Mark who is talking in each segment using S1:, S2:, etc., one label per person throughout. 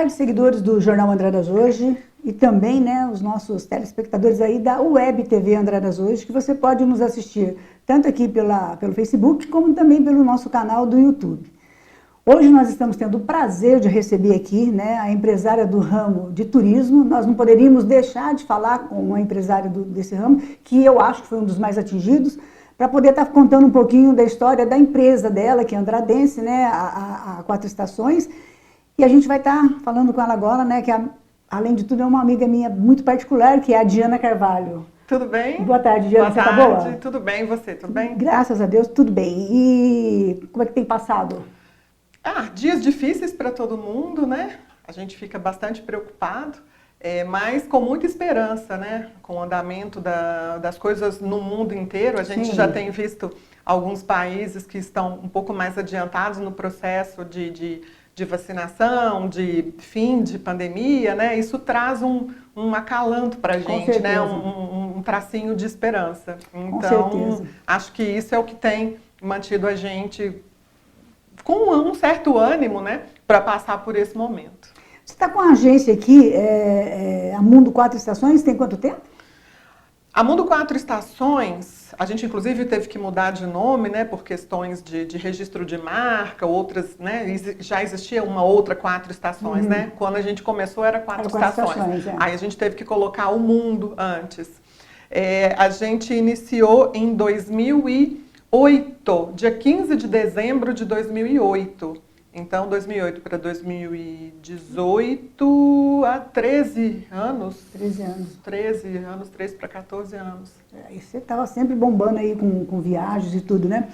S1: tarde, seguidores do Jornal Andradas Hoje e também, né, os nossos telespectadores aí da Web TV Andradas Hoje, que você pode nos assistir tanto aqui pelo Facebook, como também pelo nosso canal do YouTube. Hoje nós estamos tendo o prazer de receber aqui, né, a empresária do ramo de turismo. Nós não poderíamos deixar de falar com uma empresária desse ramo, que eu acho que foi um dos mais atingidos, para poder estar contando um pouquinho da história da empresa dela, que é andradense, né, a Quatro Estações. E a gente vai estar falando com ela agora, né, que além de tudo é uma amiga minha muito particular, que é a Diana Carvalho.
S2: Tudo bem?
S1: Boa tarde, Diana.
S2: Boa tarde,
S1: tá boa?
S2: Tudo bem, e você? Tudo bem?
S1: Graças a Deus, tudo bem. E como é que tem passado?
S2: Dias difíceis para todo mundo, né? A gente fica bastante preocupado, mas com muita esperança, né? Com o andamento das coisas no mundo inteiro. A gente já tem visto alguns países que estão um pouco mais adiantados no processo de vacinação, de fim de pandemia, né? Isso traz um acalanto para a gente, né? Um tracinho de esperança. Então, acho que isso é o que tem mantido a gente com um certo ânimo, né? Para passar por esse momento.
S1: Você está com a agência aqui, a Mundo Quatro Estações, tem quanto tempo?
S2: A Mundo Quatro Estações, a gente inclusive teve que mudar de nome, né, por questões de registro de marca, outras, né, já existia uma outra Quatro Estações, né, quando a gente começou era Quatro Estações, aí a gente teve que colocar o Mundo antes. A gente iniciou em 2008, dia 15 de dezembro de 2008. Então, 2008 para 2018, há 13 anos.
S1: 13 anos.
S2: 13 anos, 13 para 14 anos.
S1: E você estava sempre bombando aí com viagens e tudo, né?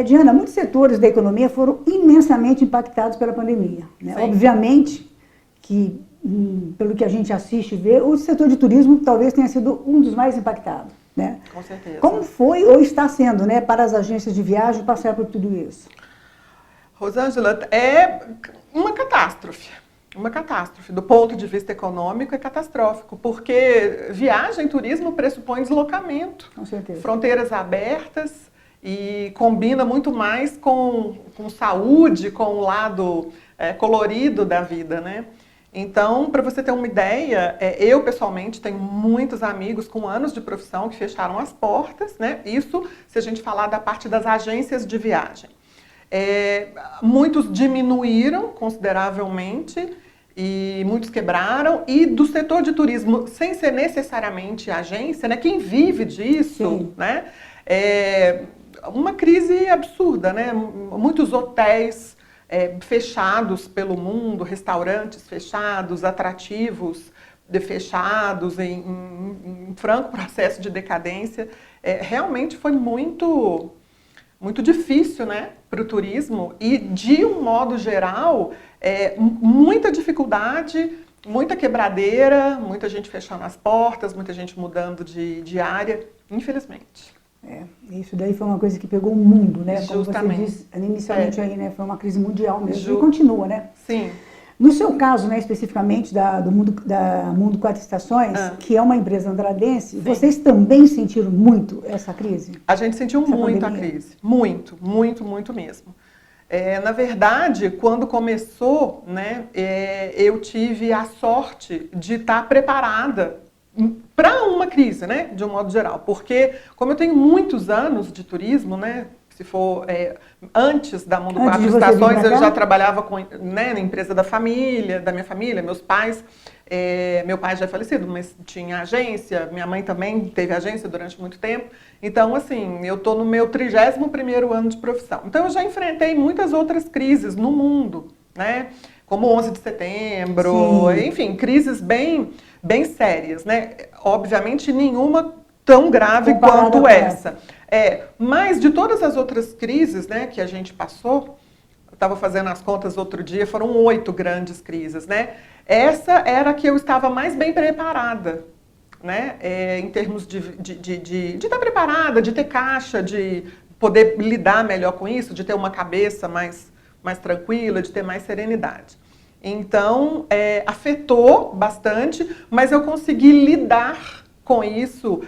S1: Diana, muitos setores da economia foram imensamente impactados pela pandemia, né? Obviamente que, pelo que a gente assiste e vê, o setor de turismo talvez tenha sido um dos mais impactados, né?
S2: Com certeza.
S1: Como foi ou está sendo, né, para as agências de viagem passar por tudo isso?
S2: Rosângela, é uma catástrofe. Uma catástrofe. Do ponto de vista econômico, é catastrófico, porque viagem, turismo pressupõe deslocamento.
S1: Com certeza.
S2: Fronteiras abertas e combina muito mais com saúde, com o lado colorido da vida, né? Então, para você ter uma ideia, eu pessoalmente tenho muitos amigos com anos de profissão que fecharam as portas, né? Isso se a gente falar da parte das agências de viagem. Muitos diminuíram consideravelmente e muitos quebraram. E do setor de turismo, sem ser necessariamente agência, né, quem vive disso, né, uma crise absurda, né? Muitos hotéis fechados pelo mundo, restaurantes fechados, atrativos fechados, em franco processo de decadência. Realmente foi muito difícil, né, para o turismo e, de um modo geral, muita dificuldade, muita quebradeira, muita gente fechando as portas, muita gente mudando de área, infelizmente.
S1: Isso daí foi uma coisa que pegou o mundo, né?
S2: Justamente.
S1: Como você disse inicialmente aí, né? Foi uma crise mundial mesmo e continua, né?
S2: Sim.
S1: No seu caso, né, especificamente da Mundo Quatro Estações, que é uma empresa andradense, vocês também sentiram muito essa crise?
S2: A gente sentiu muito a crise. Muito, muito, muito mesmo. Na verdade, quando começou, né, eu tive a sorte de estar preparada para uma crise, né, de um modo geral. Porque, como eu tenho muitos anos de turismo, né, se for antes da Mundo Quatro Estações, eu já trabalhava né, na empresa da minha família, meus pais. Meu pai já é falecido, mas tinha agência, minha mãe também teve agência durante muito tempo. Então, assim, eu estou no meu 31º ano de profissão. Então, eu já enfrentei muitas outras crises no mundo, né? Como 11 de setembro, enfim, crises bem sérias, né? Obviamente, nenhuma tão grave quanto essa. Mas de todas as outras crises, né, que a gente passou, eu estava fazendo as contas outro dia, foram 8 grandes crises, né? Essa era a que eu estava mais bem preparada, né? Em termos de estar preparada, de ter caixa, de poder lidar melhor com isso, de ter uma cabeça mais tranquila, de ter mais serenidade. Então, afetou bastante, mas eu consegui lidar com isso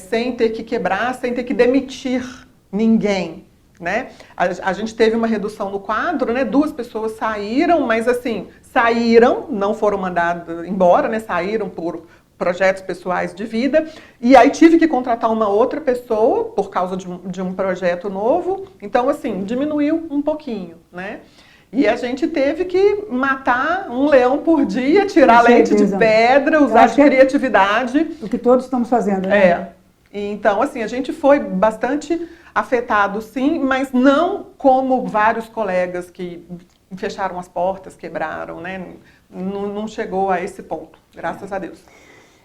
S2: sem ter que quebrar, sem ter que demitir ninguém, né? A gente teve uma redução no quadro, né? 2 pessoas saíram, mas assim, saíram, não foram mandadas embora, né? Saíram por projetos pessoais de vida, e aí tive que contratar uma outra pessoa por causa de um projeto novo, então assim, diminuiu um pouquinho, né? E a gente teve que matar um leão por dia, tirar leite de pedra, usar de criatividade.
S1: O que todos estamos fazendo, né?
S2: Então, assim, a gente foi bastante afetado, sim, mas não como vários colegas que fecharam as portas, quebraram, né? Não chegou a esse ponto, graças a Deus.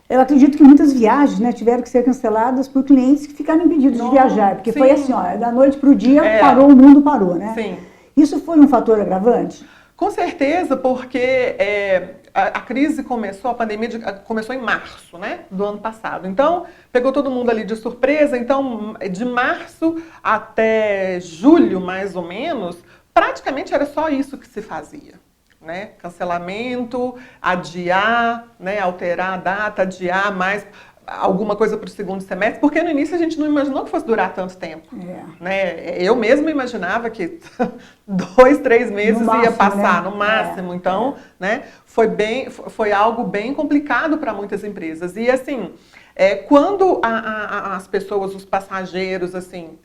S1: Eu acredito que muitas viagens, né, tiveram que ser canceladas por clientes que ficaram impedidos de viajar, porque foi assim, ó, da noite para o dia, parou, o mundo parou, né?
S2: Sim.
S1: Isso foi um fator agravante?
S2: Com certeza, porque a crise começou, a pandemia começou em março, né, do ano passado. Então, pegou todo mundo ali de surpresa. Então, de março até julho, mais ou menos, praticamente era só isso que se fazia, né? Cancelamento, adiar, né, alterar a data, adiar mais alguma coisa para o segundo semestre, porque no início a gente não imaginou que fosse durar tanto tempo. Né? Eu mesma imaginava que 2, 3 meses ia passar, né? No máximo. Então, né, foi algo bem complicado para muitas empresas. E assim, quando as pessoas, os passageiros, assim,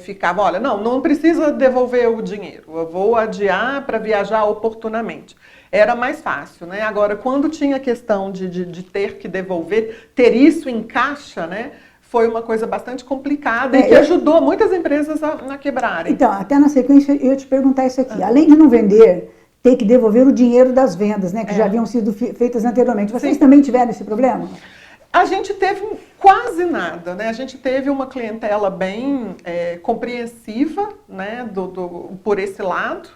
S2: ficavam, olha, não precisa devolver o dinheiro, eu vou adiar para viajar oportunamente. Era mais fácil, né? Agora, quando tinha a questão de ter que devolver, ter isso em caixa, né? Foi uma coisa bastante complicada e que ajudou muitas empresas a quebrarem.
S1: Então, até na sequência, eu ia te perguntar isso aqui. Além de não vender, ter que devolver o dinheiro das vendas, né? Que já haviam sido feitas anteriormente. Vocês também tiveram esse problema?
S2: A gente teve quase nada, né? A gente teve uma clientela bem compreensiva, né? Por esse lado.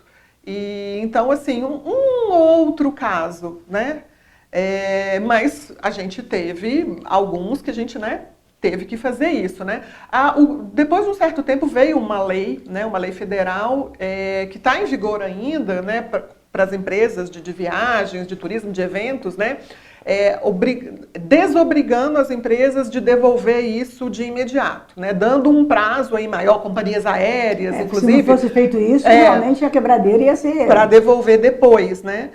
S2: E então, assim, um outro caso, né? Mas a gente teve alguns que a gente, né, teve que fazer isso, né? Depois de um certo tempo veio uma lei, né, uma lei federal que está em vigor ainda, né, para as empresas de viagens, de turismo, de eventos, né? Desobrigando as empresas de devolver isso de imediato, né? Dando um prazo aí maior, companhias aéreas, inclusive.
S1: Se não fosse feito isso, realmente a quebradeira ia ser...
S2: Para devolver depois, né?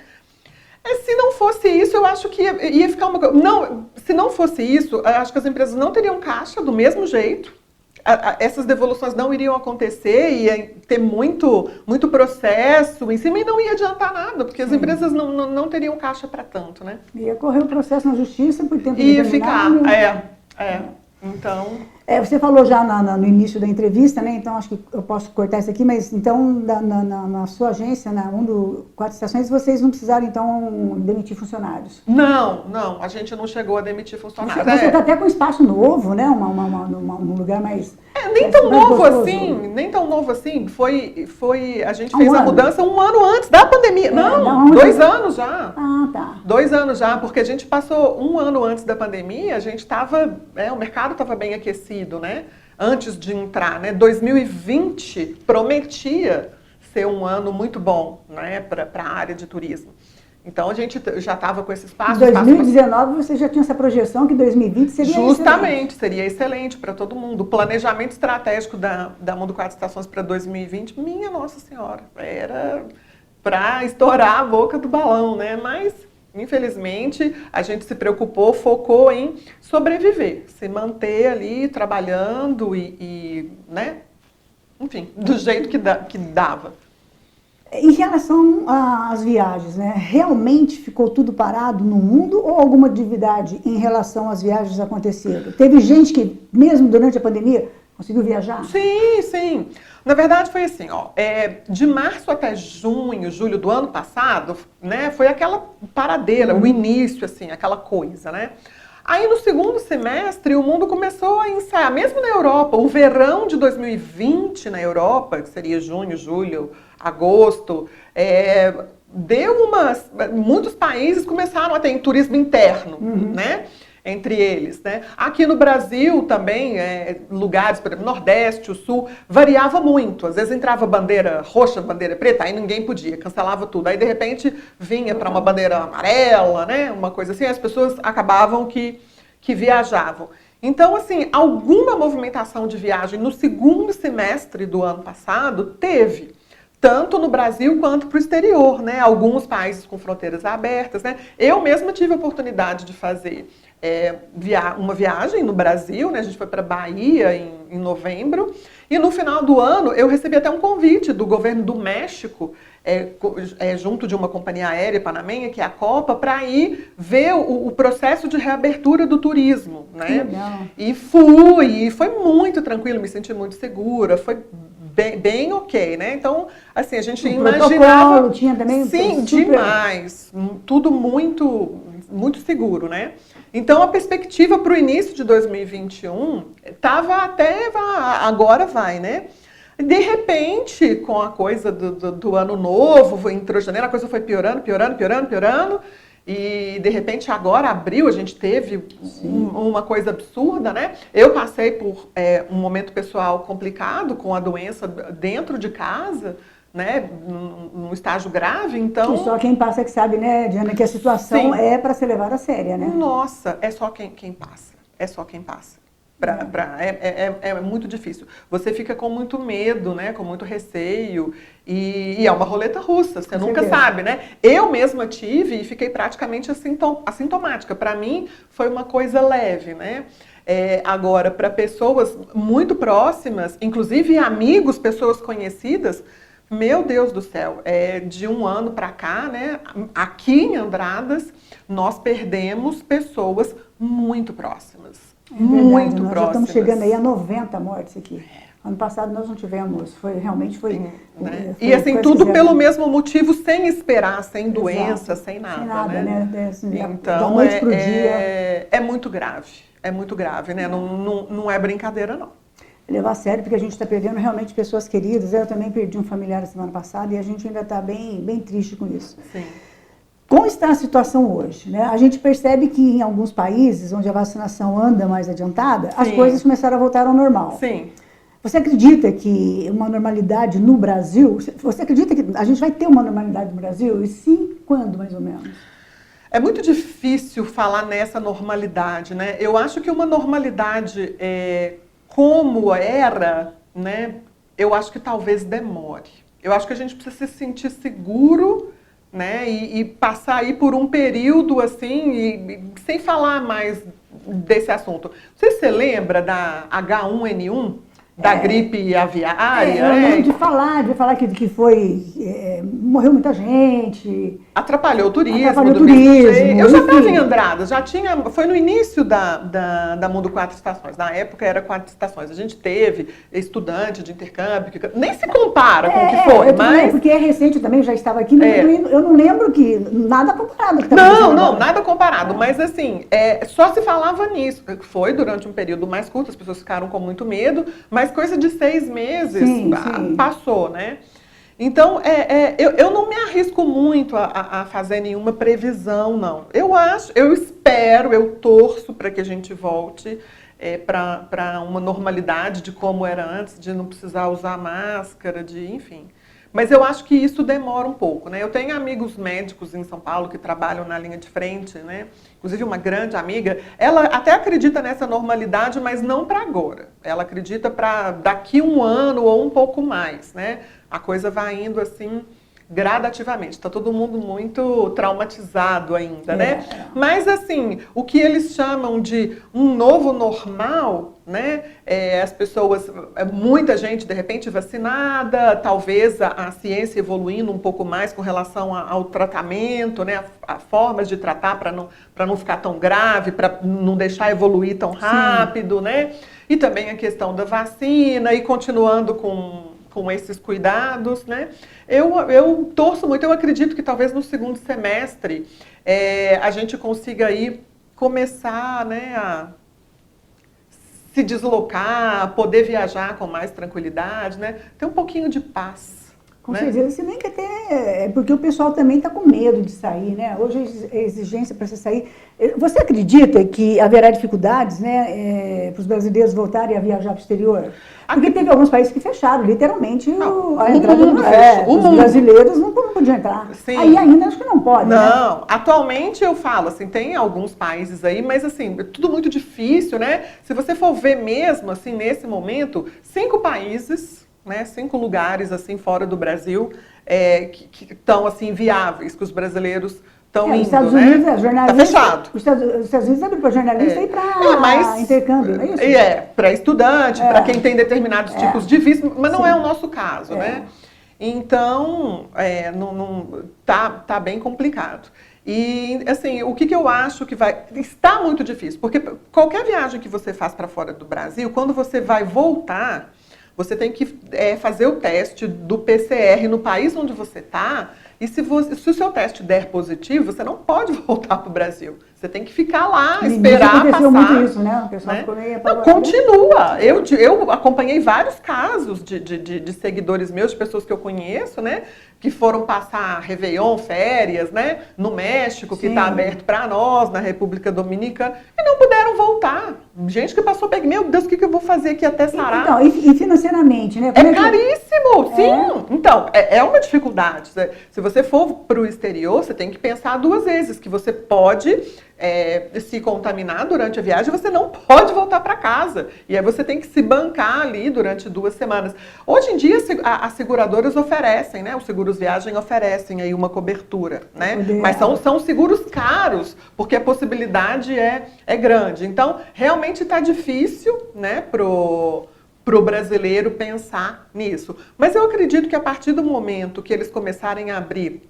S2: Se não fosse isso, eu acho que ia ficar uma coisa... Não, se não fosse isso, eu acho que as empresas não teriam caixa do mesmo jeito. Essas devoluções não iriam acontecer, ia ter muito processo em cima e não ia adiantar nada, porque as empresas não teriam caixa para tanto, né?
S1: Ia correr o processo na justiça por tempo
S2: ia ficar, Então...
S1: você falou já no início da entrevista, né? Então acho que eu posso cortar isso aqui, mas então na sua agência, na Mundo 4 Estações, vocês não precisaram então demitir funcionários?
S2: Não, a gente não chegou a demitir funcionários.
S1: Você está até com espaço novo, né? Um lugar mais...
S2: nem tão novo assim, a gente fez a mudança um ano antes da pandemia. Não, 2 anos já.
S1: Tá.
S2: 2 anos já, porque a gente passou um ano antes da pandemia, a gente estava, o mercado estava bem aquecido, né? Antes de entrar, né? 2020 prometia ser um ano muito bom, né? Para a área de turismo. Então a gente já estava com esse espaço.
S1: Em 2019 você já tinha essa projeção que 2020 seria
S2: justamente, seria excelente para todo mundo. O planejamento estratégico da Mundo 4 Estações para 2020, minha Nossa Senhora, era para estourar a boca do balão, né? Mas infelizmente a gente se preocupou, focou em sobreviver, se manter ali trabalhando né? Enfim, do jeito que dava.
S1: Em relação às viagens, né? Realmente ficou tudo parado no mundo ou alguma atividade em relação às viagens aconteceram? Teve gente que, mesmo durante a pandemia, conseguiu viajar?
S2: Sim. Na verdade foi assim, de março até julho do ano passado, né? Foi aquela paradeira, o início, assim, aquela coisa, né? Aí no segundo semestre o mundo começou a ensaiar, mesmo na Europa, o verão de 2020 na Europa, que seria junho, julho, agosto, muitos países começaram a ter turismo interno, né? Entre eles, né? Aqui no Brasil também, lugares, por exemplo, Nordeste, o Sul, variava muito. Às vezes entrava bandeira roxa, bandeira preta, aí ninguém podia, cancelava tudo. Aí, de repente, vinha para uma bandeira amarela, né? Uma coisa assim, as pessoas acabavam que viajavam. Então, assim, alguma movimentação de viagem no segundo semestre do ano passado teve, tanto no Brasil quanto para o exterior, né? Alguns países com fronteiras abertas, né? Eu mesma tive a oportunidade de fazer uma viagem no Brasil, né? A gente foi para Bahia em novembro, e no final do ano eu recebi até um convite do governo do México, junto de uma companhia aérea panamenha, que é a Copa, para ir ver o processo de reabertura do turismo, né?
S1: Legal.
S2: E fui, e foi muito tranquilo, me senti muito segura, foi bem ok, né? Então, assim, a gente imaginava...
S1: Tinha também?
S2: Sim, demais. Tudo muito seguro, né? Então, a perspectiva para o início de 2021 estava agora vai, né? De repente, com a coisa do ano novo, entrou janeiro, a coisa foi piorando. E, de repente, agora, abril, a gente teve uma coisa absurda, né? Eu passei por um momento pessoal complicado com a doença dentro de casa, né? Num estágio grave, então...
S1: E só quem passa que sabe, né, Diana, que a situação é para ser levada a séria, né?
S2: Nossa, é só quem passa. É só quem passa. É muito difícil. Você fica com muito medo, né? Com muito receio. E é uma roleta russa, você nunca sabe, né? Eu mesma tive e fiquei praticamente assintomática. Para mim, foi uma coisa leve, né? Agora, para pessoas muito próximas, inclusive amigos, pessoas conhecidas, meu Deus do céu, de um ano para cá, né? Aqui em Andradas, nós perdemos pessoas muito próximas. Muito
S1: nós
S2: próximas.
S1: Já estamos chegando aí a 90 mortes aqui. Ano passado nós não tivemos, realmente foi...
S2: Né? E assim, tudo pelo mesmo motivo, sem esperar, sem doença, sem nada.
S1: Sem nada, né?
S2: Assim, então, da noite pro dia. É muito grave, né? Não é brincadeira, não.
S1: Levar a sério, porque a gente está perdendo realmente pessoas queridas. Eu também perdi um familiar a semana passada e a gente ainda está bem triste com isso.
S2: Sim.
S1: Como está a situação hoje? Né? A gente percebe que em alguns países onde a vacinação anda mais adiantada, as coisas começaram a voltar ao normal.
S2: Sim.
S1: Você acredita que uma normalidade no Brasil... Você acredita que a gente vai ter uma normalidade no Brasil? E sim, quando, mais ou menos?
S2: É muito difícil falar nessa normalidade, né? Eu acho que uma normalidade como era, né? Eu acho que talvez demore. Eu acho que a gente precisa se sentir seguro, né? E passar aí por um período assim, sem falar mais desse assunto. Não sei se você lembra da H1N1, da gripe aviária.
S1: Eu lembro de falar que foi... morreu muita gente.
S2: Atrapalhou o turismo.
S1: Eu
S2: já estava em Andradas, foi no início da Mundo Quatro Estações. Na época era 4 estações. A gente teve estudante de intercâmbio, nem se compara com o que foi.
S1: Mas... Porque é recente também, já estava aqui, eu não lembro que nada comparado.
S2: Não, nada comparado. Mas assim, só se falava nisso. Foi durante um período mais curto, as pessoas ficaram com muito medo, mas coisa de 6 meses passou, né? Então, eu não me arrisco muito a fazer nenhuma previsão, não. Eu espero, eu torço para que a gente volte para uma normalidade de como era antes, de não precisar usar máscara, enfim. Mas eu acho que isso demora um pouco, né? Eu tenho amigos médicos em São Paulo que trabalham na linha de frente, né? Inclusive uma grande amiga, ela até acredita nessa normalidade, mas não para agora. Ela acredita para daqui 1 ano ou um pouco mais, né? A coisa vai indo assim gradativamente. Está todo mundo muito traumatizado ainda, né? Mas assim, o que eles chamam de um novo normal, né? As pessoas, muita gente de repente vacinada, talvez a ciência evoluindo um pouco mais com relação ao tratamento, né? A formas de tratar para não ficar tão grave, para não deixar evoluir tão rápido, né? E também a questão da vacina e continuando com esses cuidados, né? Eu torço muito, eu acredito que talvez no segundo semestre a gente consiga aí começar, né, a se deslocar, poder viajar com mais tranquilidade, né? Ter um pouquinho de paz.
S1: Com certeza, se bem que até, porque o pessoal também está com medo de sair, né? Hoje a exigência para você sair. Você acredita que haverá dificuldades, né, para os brasileiros voltarem a viajar para o exterior? Porque teve alguns países que fecharam, literalmente, a entrada os brasileiros não podiam entrar.
S2: Sim.
S1: Aí ainda acho que não pode,
S2: Não,
S1: né?
S2: Atualmente eu falo, assim, tem alguns países aí, mas assim, é tudo muito difícil, né? Se você for ver mesmo, assim, nesse momento, 5 países, né, 5 lugares, assim, fora do Brasil, que estão, assim, viáveis, que os brasileiros estão indo,
S1: Os Estados
S2: né?
S1: Unidos, jornalista,
S2: tá fechado.
S1: Os Estados Unidos abriu para jornalista e para intercâmbio, não é isso?
S2: Para estudante, para quem tem determinados tipos de visto, mas não é o nosso caso, né? Então, tá bem complicado. E, assim, o que eu acho que está muito difícil, porque qualquer viagem que você faz para fora do Brasil, quando você vai voltar, você tem que fazer o teste do PCR no país onde você está. E se o seu teste der positivo, você não pode voltar para o Brasil. Você tem que ficar lá, esperar
S1: aconteceu
S2: passar.
S1: Muito isso, né? O pessoal ficou meio apavorado.
S2: Continua. Eu acompanhei vários casos de seguidores meus, de pessoas que eu conheço, né? Que foram passar Réveillon, férias, né? No México, que está aberto para nós, na República Dominicana, e não puderam voltar. Gente que passou, meu Deus, o que eu vou fazer aqui até sarar?
S1: Então, e financeiramente, né?
S2: É caríssimo, sim. Então, é uma dificuldade. Se você for para o exterior, você tem que pensar 2 vezes, que você pode se contaminar durante a viagem, você não pode voltar para casa. E aí você tem que se bancar ali durante 2 semanas. Hoje em dia, as seguradoras oferecem, né? Os seguros viagem oferecem aí uma cobertura, né? Mas são seguros caros, porque a possibilidade é grande. Então, realmente está difícil, né, pro brasileiro pensar nisso. Mas eu acredito que a partir do momento que eles começarem a abrir...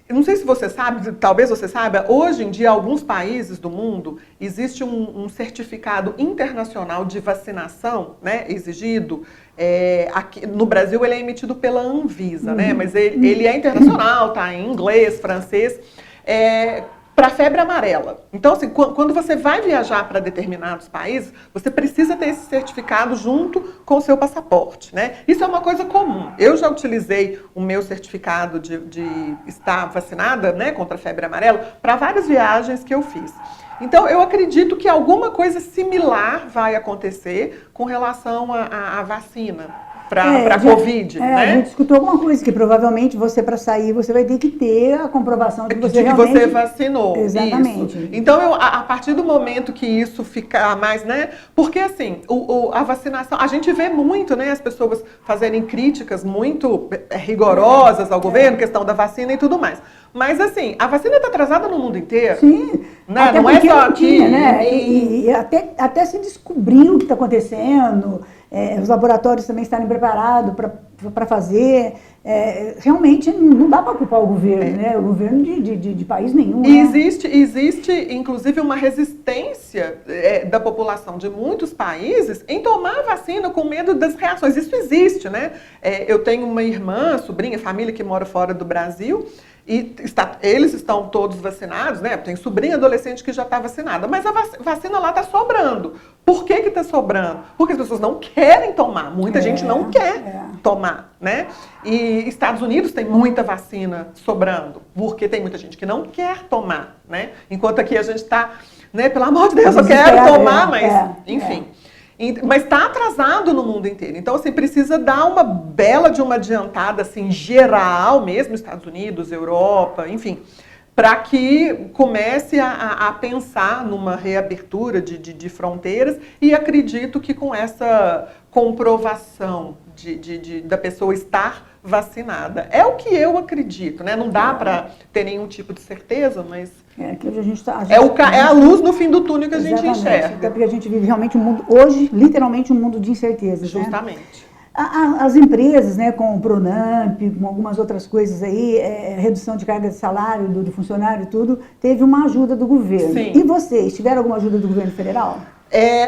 S2: não sei se você sabe, talvez você saiba, hoje em dia, em alguns países do mundo, existe um certificado internacional de vacinação, né, exigido. Aqui, no Brasil, ele é emitido pela Anvisa, né, mas ele é internacional, tá em inglês, francês, para febre amarela. Então, assim, quando você vai viajar para determinados países, você precisa ter esse certificado junto com o seu passaporte, né? Isso é uma coisa comum. Eu já utilizei o meu certificado de estar vacinada, né, contra a febre amarela para várias viagens que eu fiz. Então, eu acredito que alguma coisa similar vai acontecer com relação à vacina. Para a Covid, né?
S1: A gente escutou alguma coisa, que provavelmente você, para sair, você vai ter que ter a comprovação de que você realmente...
S2: você vacinou.
S1: Exatamente.
S2: Isso. Então, a partir do momento que isso ficar mais, né? Porque, assim, a vacinação... A gente vê muito, né? As pessoas fazerem críticas muito rigorosas ao governo, questão da vacina e tudo mais. Mas, assim, a vacina está atrasada no mundo inteiro.
S1: Sim.
S2: Né? Não é só aqui.
S1: Né? E até se descobrir o que está acontecendo... os laboratórios também estarem preparados para fazer. Realmente não dá para culpar o governo, né? O governo de país nenhum.
S2: E existe, inclusive, uma resistência da população de muitos países em tomar a vacina com medo das reações. Isso existe, né? Eu tenho uma irmã, sobrinha, família que mora fora do Brasil. E eles estão todos vacinados, né? Tem sobrinha adolescente que já está vacinada, mas a vacina lá está sobrando. Por que está sobrando? Porque as pessoas não querem tomar. Muita gente não quer tomar, né? E Estados Unidos tem muita vacina sobrando, porque tem muita gente que não quer tomar, né? Enquanto aqui a gente está, né? Pelo amor de Deus, eu quero tomar, mas enfim. Mas está atrasado no mundo inteiro. Então, assim, precisa dar uma bela de uma adiantada, assim, geral mesmo, Estados Unidos, Europa, enfim, para que comece a pensar numa reabertura de fronteiras, e acredito que com essa comprovação da pessoa estar vacinada. É o que eu acredito, né? Não dá para ter nenhum tipo de certeza, mas...
S1: que hoje a gente tá,
S2: é a luz no fim do túnel que a gente enxerga.
S1: Até porque a gente vive realmente um mundo, hoje, literalmente um mundo de incertezas.
S2: Justamente.
S1: Né? As empresas, né, com o Pronamp, com algumas outras coisas aí, redução de carga de salário do funcionário e tudo, teve uma ajuda do governo.
S2: Sim.
S1: E vocês, tiveram alguma ajuda do governo federal?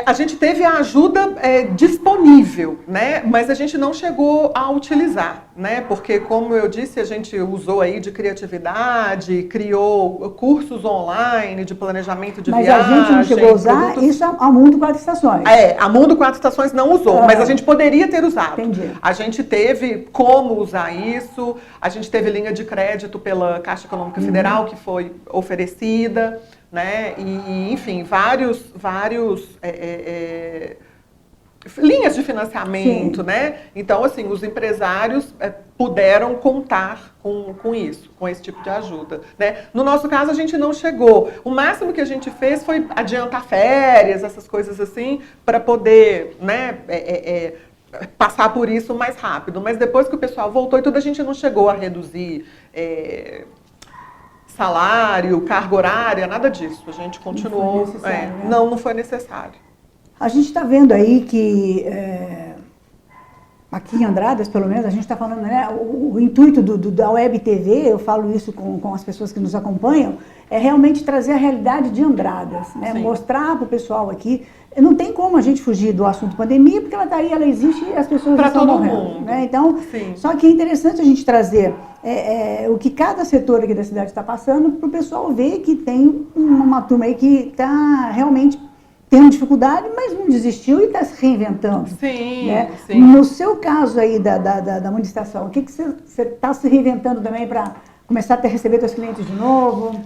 S2: A gente teve a ajuda disponível, né? Mas a gente não chegou a utilizar, né? Porque, como eu disse, a gente usou aí de criatividade, criou cursos online de planejamento de viagem.
S1: Mas a gente não chegou a usar isso a Mundo Quatro Estações.
S2: A Mundo Quatro Estações não usou, mas a gente poderia ter usado.
S1: Entendi.
S2: A gente teve como usar isso, a gente teve linha de crédito pela Caixa Econômica Federal, que foi oferecida, né? E, enfim, vários linhas de financiamento,
S1: Sim.
S2: né? Então, assim, os empresários puderam contar com isso, com esse tipo de ajuda, né? No nosso caso, a gente não chegou. O máximo que a gente fez foi adiantar férias, essas coisas assim, para poder, né, passar por isso mais rápido. Mas depois que o pessoal voltou e tudo, a gente não chegou a reduzir salário, carga horária, nada disso. A gente continuou. Não foi necessário.
S1: A gente está vendo aí que, aqui em Andradas, pelo menos, a gente está falando, né, o intuito da Web TV, eu falo isso com as pessoas que nos acompanham, é realmente trazer a realidade de Andradas, né, mostrar para o pessoal aqui. Não tem como a gente fugir do assunto pandemia, porque ela está aí, ela existe e as pessoas estão morrendo. Né? Então, só que é interessante a gente trazer o que cada setor aqui da cidade está passando para o pessoal ver que tem uma turma aí que está realmente tendo dificuldade, mas não desistiu e está se reinventando.
S2: Sim,
S1: né?
S2: sim.
S1: No seu caso aí da Municitação, o que você está se reinventando também para começar a receber seus clientes de novo?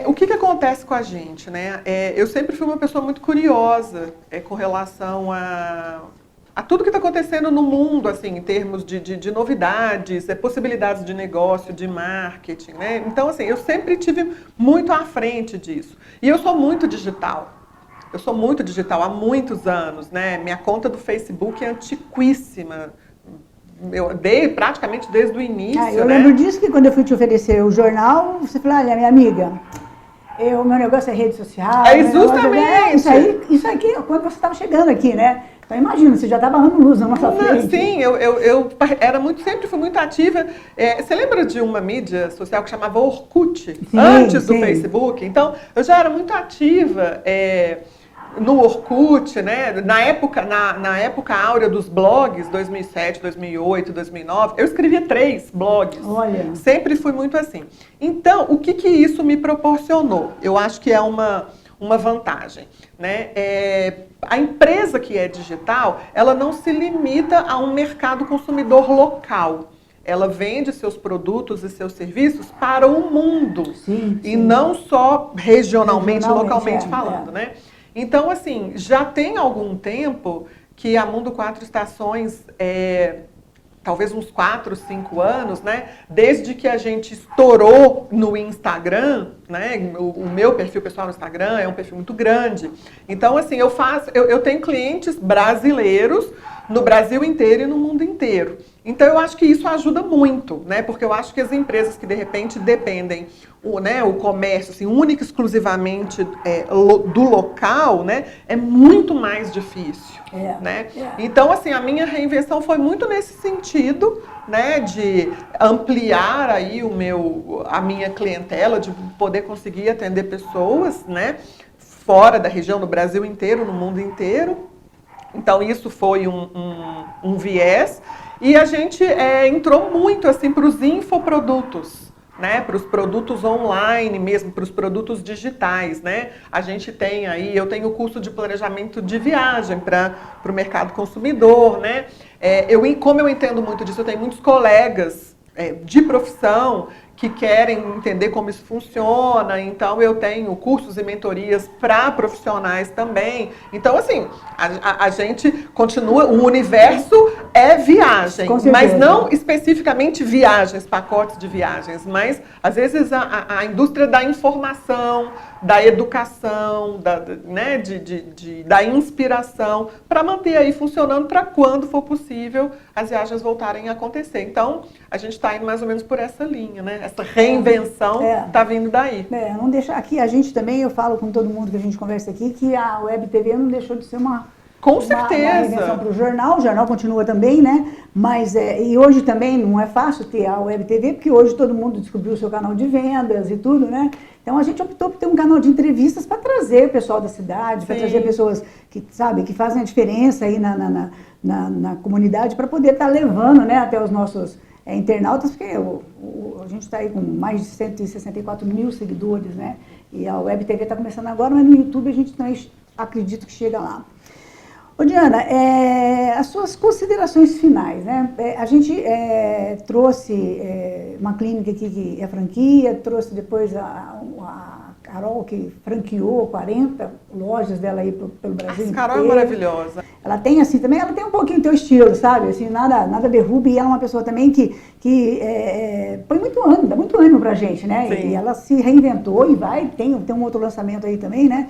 S2: O que acontece com a gente, né? Eu sempre fui uma pessoa muito curiosa com relação a tudo que está acontecendo no mundo, assim, em termos de novidades, possibilidades de negócio, de marketing, né? Então, assim, eu sempre tive muito à frente disso. E eu sou muito digital. Eu sou muito digital há muitos anos, né? Minha conta do Facebook é antiquíssima. Eu dei praticamente desde o início.
S1: Eu lembro disso, que quando eu fui te oferecer o jornal, você falou: olha, minha amiga, o meu negócio é rede social.
S2: Justamente!
S1: Isso aqui, quando você estava chegando aqui, né? Então imagina, você já estava dando luz na nossa frente.
S2: Sim, eu sempre fui muito ativa. Você lembra de uma mídia social que chamava Orkut?
S1: Sim,
S2: antes do Facebook? Então, eu já era muito ativa no Orkut, né? Na época áurea dos blogs, 2007, 2008, 2009, eu escrevia 3 blogs.
S1: Olha.
S2: Sempre fui muito assim. Então, o que isso me proporcionou? Eu acho que é uma vantagem, né? A empresa que é digital, ela não se limita a um mercado consumidor local. Ela vende seus produtos e seus serviços para o mundo.
S1: Sim.
S2: E não só regionalmente localmente falando, né? Então, assim, já tem algum tempo que a Mundo Quatro Estações, talvez uns 4, 5 anos, né? Desde que a gente estourou no Instagram, né? O meu perfil pessoal no Instagram é um perfil muito grande. Então, assim, eu tenho clientes brasileiros no Brasil inteiro e no mundo inteiro. Então, eu acho que isso ajuda muito, né? Porque eu acho que as empresas que, de repente, dependem, o comércio, assim, única e exclusivamente do local, né? É muito mais difícil, né? Então, assim, a minha reinvenção foi muito nesse sentido, né? De ampliar aí a minha clientela, de poder conseguir atender pessoas, né? Fora da região, no Brasil inteiro, no mundo inteiro. Então, isso foi um viés. E a gente entrou muito assim para os infoprodutos, né? Para os produtos online mesmo, para os produtos digitais, né? A gente tem aí, eu tenho o curso de planejamento de viagem para o mercado consumidor, né? Como eu entendo muito disso, eu tenho muitos colegas de profissão que querem entender como isso funciona, então eu tenho cursos e mentorias para profissionais também. Então, assim, a gente continua, o universo é viagem, mas não especificamente viagens, pacotes de viagens, mas às vezes a indústria da informação, da educação, né, da inspiração, para manter aí funcionando para quando for possível as viagens voltarem a acontecer. Então, a gente está indo mais ou menos por essa linha, né? Essa reinvenção está vindo daí.
S1: Não deixa, aqui a gente também, eu falo com todo mundo que a gente conversa aqui, que a Web TV não deixou de ser uma
S2: Com
S1: uma
S2: certeza.
S1: reinvenção para o jornal continua também, né? Mas, e hoje também não é fácil ter a Web TV, porque hoje todo mundo descobriu o seu canal de vendas e tudo, né? Então a gente optou por ter um canal de entrevistas para trazer o pessoal da cidade, para trazer pessoas que, sabe, que fazem a diferença aí na comunidade, para poder estar levando, né, até os nossos internautas, porque a gente está aí com mais de 164 mil seguidores, né? E a Web TV está começando agora, mas no YouTube a gente também acredita que chega lá. Ô Diana, as suas considerações finais, né? A gente trouxe uma clínica aqui que é franquia, trouxe depois a Carol, que franqueou 40 lojas dela aí pelo Brasil inteiro.
S2: Carol é maravilhosa.
S1: Ela tem assim também, ela tem um pouquinho o teu estilo, sabe? Assim, nada derruba, e ela é uma pessoa também que põe muito ânimo, dá muito ânimo pra gente, né?
S2: Sim.
S1: E ela se reinventou e tem um outro lançamento aí também, né?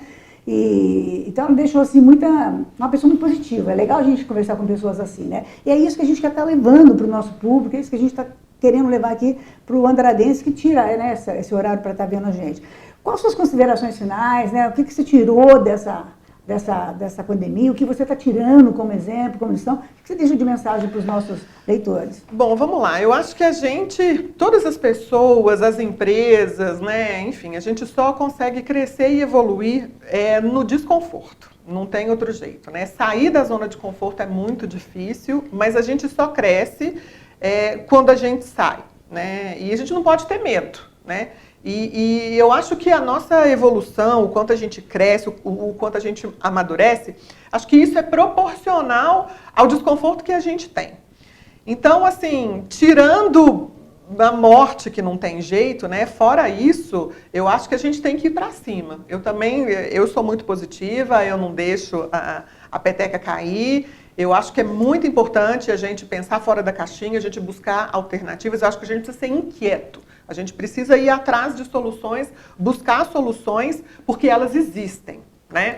S1: Então ela deixou assim uma pessoa muito positiva. É legal a gente conversar com pessoas assim, né? E é isso que a gente quer estar levando para o nosso público, é isso que a gente está querendo levar aqui para o andradense que tira, né, esse horário para estar vendo a gente. Quais suas considerações finais, né? O que você tirou dessa pandemia? O que você está tirando como exemplo, como lição? O que você deixa de mensagem para os nossos leitores?
S2: Bom, vamos lá. Eu acho que todas as pessoas, as empresas, né, enfim, a gente só consegue crescer e evoluir no desconforto. Não tem outro jeito, né? Sair da zona de conforto é muito difícil, mas a gente só cresce quando a gente sai, né? E a gente não pode ter medo, né? E eu acho que a nossa evolução, o quanto a gente cresce, o quanto a gente amadurece, acho que isso é proporcional ao desconforto que a gente tem. Então, assim, tirando a morte que não tem jeito, né? Fora isso, eu acho que a gente tem que ir para cima. Eu sou muito positiva, eu não deixo a peteca cair. Eu acho que é muito importante a gente pensar fora da caixinha, a gente buscar alternativas. Eu acho que a gente precisa ser inquieto. A gente precisa ir atrás de soluções, buscar soluções, porque elas existem, né?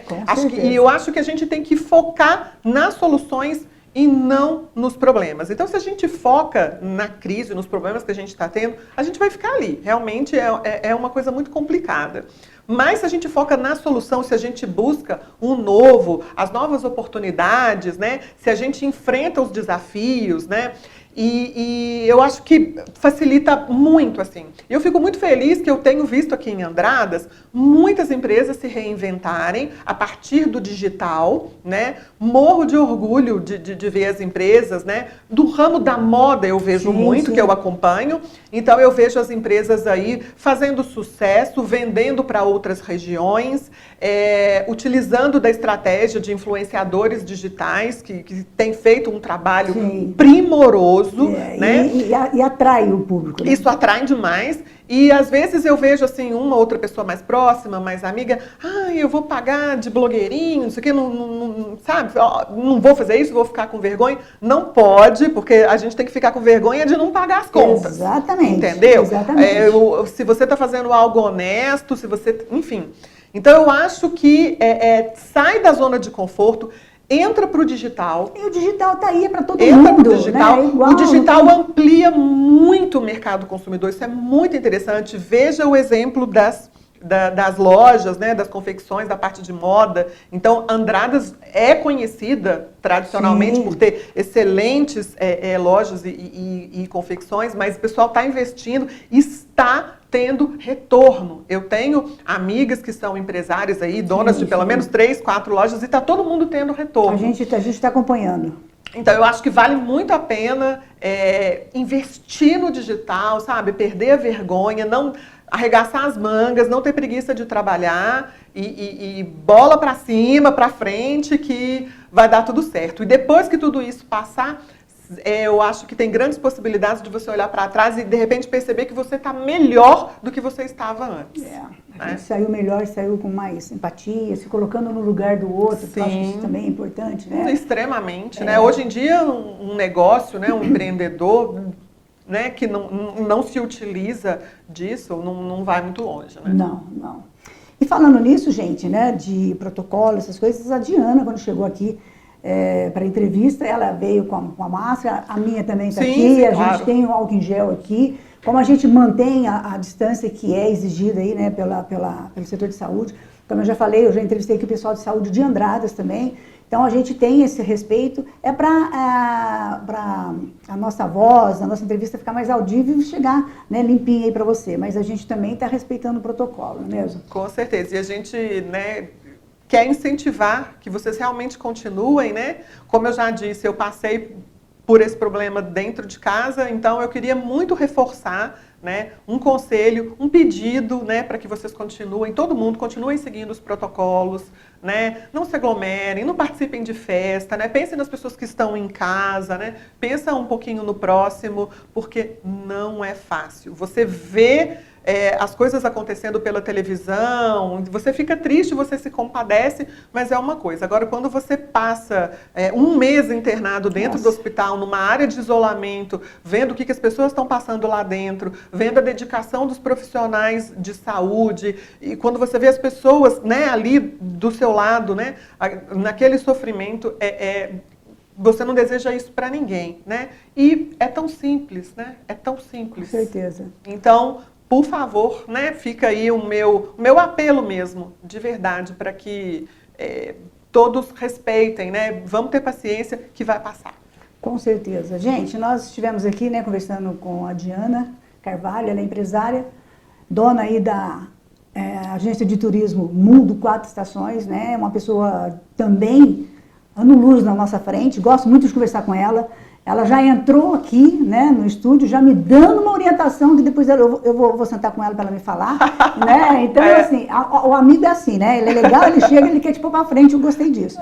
S2: E eu acho que a gente tem que focar nas soluções e não nos problemas. Então, se a gente foca na crise, nos problemas que a gente está tendo, a gente vai ficar ali. Realmente é uma coisa muito complicada. Mas se a gente foca na solução, se a gente busca um novo, as novas oportunidades, né? Se a gente enfrenta os desafios, né? E eu acho que facilita muito, assim. Eu fico muito feliz que eu tenho visto aqui em Andradas muitas empresas se reinventarem a partir do digital, né? Morro de orgulho de ver as empresas, né? Do ramo da moda eu vejo muito, que eu acompanho. Então eu vejo as empresas aí fazendo sucesso, vendendo para outras regiões, utilizando da estratégia de influenciadores digitais que têm feito um trabalho primoroso. Né?
S1: E atrai o público. Né?
S2: Isso atrai demais. E às vezes eu vejo assim, uma outra pessoa mais próxima, mais amiga, eu vou pagar de blogueirinho, não sei o quê, sabe? Não vou fazer isso, vou ficar com vergonha. Não pode, porque a gente tem que ficar com vergonha de não pagar as contas.
S1: Exatamente.
S2: Entendeu?
S1: Exatamente.
S2: Se você está fazendo algo honesto, enfim. Então eu acho que sai da zona de conforto, entra para o digital.
S1: E o digital está aí para todo mundo.
S2: Entra para o digital.
S1: Né?
S2: O digital amplia muito o mercado consumidor. Isso é muito interessante. Veja o exemplo das lojas, né, das confecções, da parte de moda. Então, Andradas é conhecida tradicionalmente por ter excelentes lojas e confecções, mas o pessoal está investindo, está tendo retorno. Eu tenho amigas que são empresárias aí, donas de pelo menos 3, 4 lojas, e está todo mundo tendo retorno.
S1: A gente está acompanhando.
S2: Então, eu acho que vale muito a pena investir no digital, sabe? Perder a vergonha, não arregaçar as mangas, não ter preguiça de trabalhar e bola para cima, para frente, que vai dar tudo certo. E depois que tudo isso passar, eu acho que tem grandes possibilidades de você olhar para trás e, de repente, perceber que você está melhor do que você estava antes.
S1: A gente saiu melhor, saiu com mais empatia, se colocando no lugar do outro, que eu acho que isso também é importante, né?
S2: Extremamente, né? Hoje em dia, um negócio, né, um empreendedor, né, que não se utiliza disso, não vai muito longe, né?
S1: Não. E falando nisso, gente, né, de protocolo, essas coisas, a Diana, quando chegou aqui para entrevista, ela veio com a máscara, a minha também está aqui, a gente tem o álcool em gel aqui. Como a gente mantém a distância que é exigida aí, né, pelo setor de saúde, Como eu já falei, eu já entrevistei aqui o pessoal de saúde de Andradas também. Então, a gente tem esse respeito, é para a nossa voz, a nossa entrevista ficar mais audível e chegar, né, limpinha aí para você. Mas a gente também está respeitando o protocolo, não é mesmo?
S2: Com certeza. E a gente, né, quer incentivar que vocês realmente continuem, né? Como eu já disse, eu passei por esse problema dentro de casa, então eu queria muito reforçar, né, um conselho, um pedido, né, para que vocês continuem, todo mundo continuem seguindo os protocolos, né, não se aglomerem, não participem de festa, né, pensem nas pessoas que estão em casa, né, pensa um pouquinho no próximo, porque não é fácil. Você vê as coisas acontecendo pela televisão, você fica triste, você se compadece, mas é uma coisa. Agora, quando você passa um mês internado dentro do hospital, numa área de isolamento, vendo o que as pessoas estão passando lá dentro, vendo a dedicação dos profissionais de saúde, e quando você vê as pessoas, né, ali do seu lado, né, naquele sofrimento, você não deseja isso para ninguém, né? E é tão simples, né? É tão simples.
S1: Com certeza.
S2: Então, por favor, né, fica aí o meu apelo mesmo, de verdade, para que todos respeitem, né? Vamos ter paciência que vai passar.
S1: Com certeza. Gente, nós estivemos aqui, né, conversando com a Diana Carvalho, ela é empresária, dona aí da agência de turismo Mundo 4 Estações, né? Uma pessoa também ano-luz na nossa frente, gosto muito de conversar com ela. Ela já entrou aqui, né, no estúdio, já me dando uma orientação, que depois eu vou sentar com ela para ela me falar, né? Então, assim, o amigo é assim, né? Ele é legal, ele chega, ele quer te pôr para frente, eu gostei disso.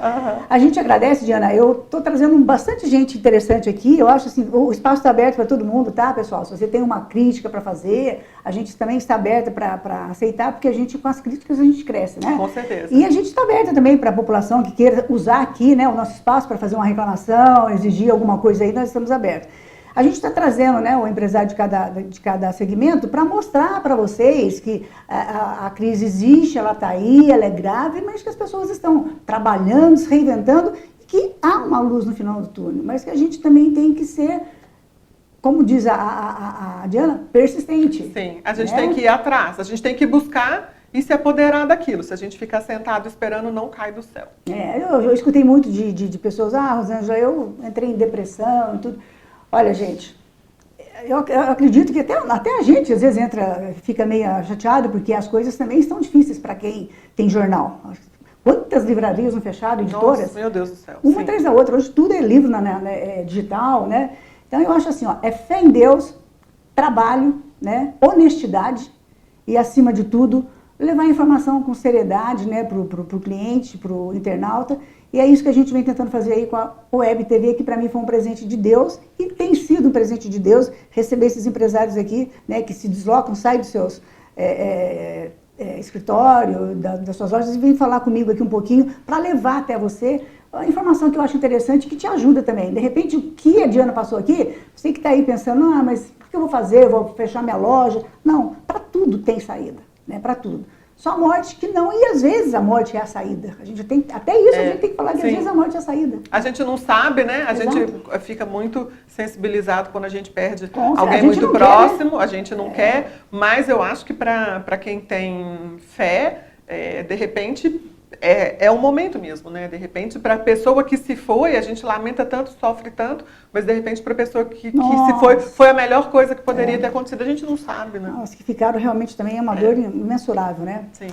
S1: A gente agradece, Diana, eu estou trazendo bastante gente interessante aqui, eu acho assim, o espaço está aberto para todo mundo, tá, pessoal? Se você tem uma crítica para fazer, a gente também está aberta para aceitar, porque a gente, com as críticas, a gente cresce, né?
S2: Com certeza.
S1: E a gente está aberta também para a população que queira usar aqui, né, o nosso espaço para fazer uma reclamação, exigir alguma coisa aí, nós estamos abertos. A gente está trazendo, né, o empresário de cada segmento para mostrar para vocês que a crise existe, ela está aí, ela é grave, mas que as pessoas estão trabalhando, se reinventando, e que há uma luz no final do túnel, mas que a gente também tem que ser, como diz a Diana, persistente.
S2: Sim, a gente tem que ir atrás, a gente tem que buscar e se apoderar daquilo. Se a gente ficar sentado esperando, não cai do céu.
S1: Eu escutei muito de pessoas, Rosângela, eu entrei em depressão e tudo. Olha, gente, eu acredito que até a gente às vezes fica meio chateado, porque as coisas também estão difíceis para quem tem jornal. Quantas livrarias não fecharam, editoras?
S2: Nossa, meu Deus do céu.
S1: Uma atrás da outra. Hoje tudo é livro digital, né? Então eu acho assim, é fé em Deus, trabalho, né, honestidade e, acima de tudo, levar a informação com seriedade, né, para o cliente, para o internauta. E é isso que a gente vem tentando fazer aí com a Web TV, que para mim foi um presente de Deus e tem sido um presente de Deus receber esses empresários aqui, né, que se deslocam, saem dos seus escritório, das suas lojas, e vêm falar comigo aqui um pouquinho para levar até você a informação que eu acho interessante, que te ajuda também. De repente, o que a Diana passou aqui, você que está aí pensando, mas o que eu vou fazer? Eu vou fechar minha loja? Não, para tudo tem saída, né? Para tudo. Só a morte que não, e às vezes a morte é a saída. A gente tem, até isso a gente tem que falar, que sim, às vezes a morte é a saída.
S2: A gente não sabe, né? A
S1: Exato.
S2: gente fica muito sensibilizado quando a gente perde
S1: Com
S2: alguém
S1: gente
S2: muito
S1: quer,
S2: próximo,
S1: né?
S2: A gente não quer, mas eu acho que para quem tem fé, de repente, é um momento mesmo, né? De repente, para a pessoa que se foi, a gente lamenta tanto, sofre tanto, mas de repente para a pessoa que se foi a melhor coisa que poderia ter acontecido, a gente não sabe, né?
S1: Os que ficaram realmente também é uma dor imensurável, né?
S2: Sim.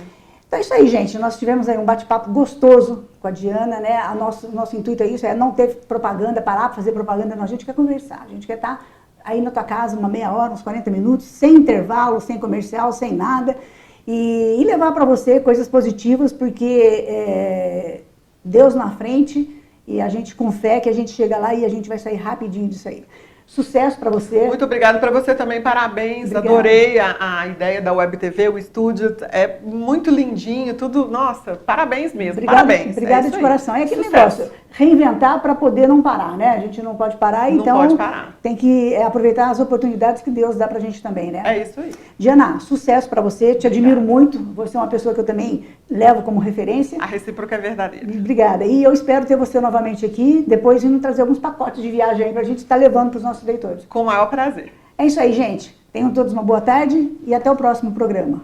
S1: Então é isso aí, gente. Nós tivemos aí um bate-papo gostoso com a Diana, né? Nosso intuito é isso, é não ter propaganda, parar para fazer propaganda, não. A gente quer conversar, a gente quer estar aí na tua casa uma meia hora, uns 40 minutos, sem intervalo, sem comercial, sem nada. E levar para você coisas positivas, porque Deus na frente e a gente com fé que a gente chega lá e a gente vai sair rapidinho disso aí. Sucesso para você.
S2: Muito obrigada para você também, parabéns. Obrigada. Adorei a ideia da Web TV, o estúdio é muito lindinho, tudo, nossa, parabéns mesmo,
S1: obrigada,
S2: parabéns.
S1: Obrigada de coração. É aquele negócio, reinventar para poder não parar, né? A gente não pode parar, então
S2: não pode parar.
S1: Tem que aproveitar as oportunidades que Deus dá pra gente também, né?
S2: É isso aí.
S1: Diana, sucesso para você, te admiro muito, você é uma pessoa que eu também levo como referência.
S2: A recíproca é verdadeira.
S1: Obrigada, e eu espero ter você novamente aqui, depois vindo trazer alguns pacotes de viagem aí pra gente estar levando para os nossos leitores.
S2: Com o maior prazer.
S1: É isso aí, gente. Tenham todos uma boa tarde e até o próximo programa.